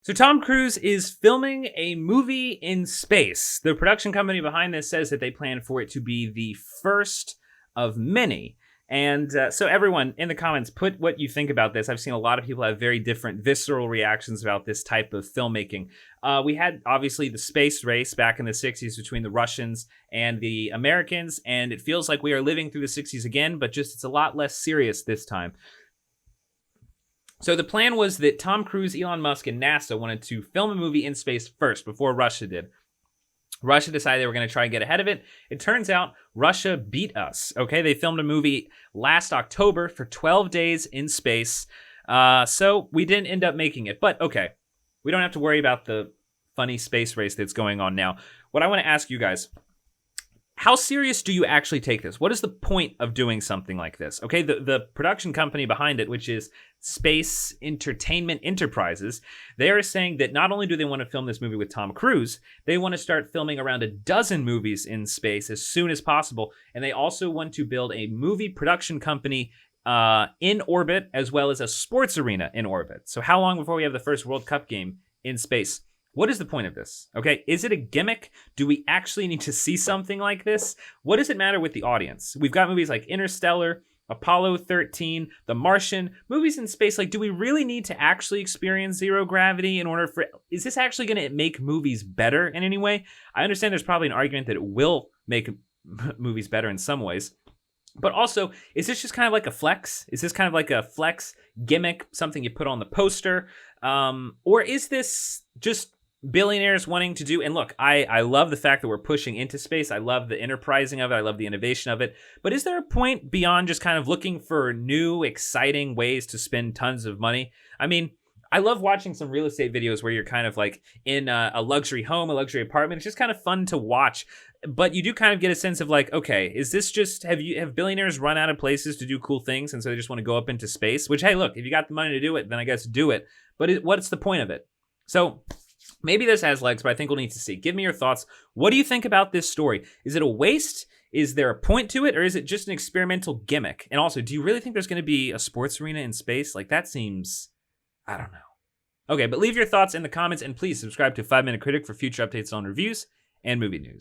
So Tom Cruise is filming a movie in space. The production company behind this says that they plan for it to be the first of many. And so everyone in the comments, put what you think about this. I've seen a lot of people have very different visceral reactions about this type of filmmaking. We had, obviously, the space race back in the 60s between the Russians and the Americans, and it feels like we are living through the 60s again, but just it's a lot less serious this time. So the plan was that Tom Cruise, Elon Musk, and NASA wanted to film a movie in space first before Russia did. Russia decided they were going to try and get ahead of it. It turns out Russia beat us. Okay, they filmed a movie last October for 12 days in space. So we didn't end up making it. But okay, we don't have to worry about the funny space race that's going on now. What I want to ask you guys, how serious do you actually take this? What is the point of doing something like this? Okay, the production company behind it, which is Space Entertainment Enterprises, they are saying that not only do they want to film this movie with Tom Cruise, they want to start filming around a dozen movies in space as soon as possible. And they also want to build a movie production company in orbit, as well as a sports arena in orbit. So how long before we have the first World Cup game in space? What is the point of this? Okay, is it a gimmick? Do we actually need to see something like this? What does it matter with the audience? We've got movies like Interstellar, Apollo 13, The Martian, movies in space. Like, do we really need to actually experience zero gravity in order for... Is this actually going to make movies better in any way? I understand there's probably an argument that it will make movies better in some ways. But also, is this just kind of like a flex? Is this kind of like a flex gimmick, something you put on the poster? Or is this just billionaires wanting to do? And look, I love the fact that we're pushing into space. I love the enterprising of it. I love the innovation of it. But is there a point beyond just kind of looking for new, exciting ways to spend tons of money? I mean, I love watching some real estate videos where you're kind of like in a luxury home, a luxury apartment. It's just kind of fun to watch. But you do kind of get a sense of like, okay, is this just, have billionaires run out of places to do cool things and so they just want to go up into space? Which, hey, look, if you got the money to do it, then I guess do it. But what's the point of it? So maybe this has legs, but I think we'll need to see. Give me your thoughts. What do you think about this story? Is it a waste? Is there a point to it? Or is it just an experimental gimmick? And also, do you really think there's going to be a sports arena in space? Like, that seems, I don't know. Okay, but leave your thoughts in the comments, and please subscribe to 5 Minute Critic for future updates on reviews and movie news.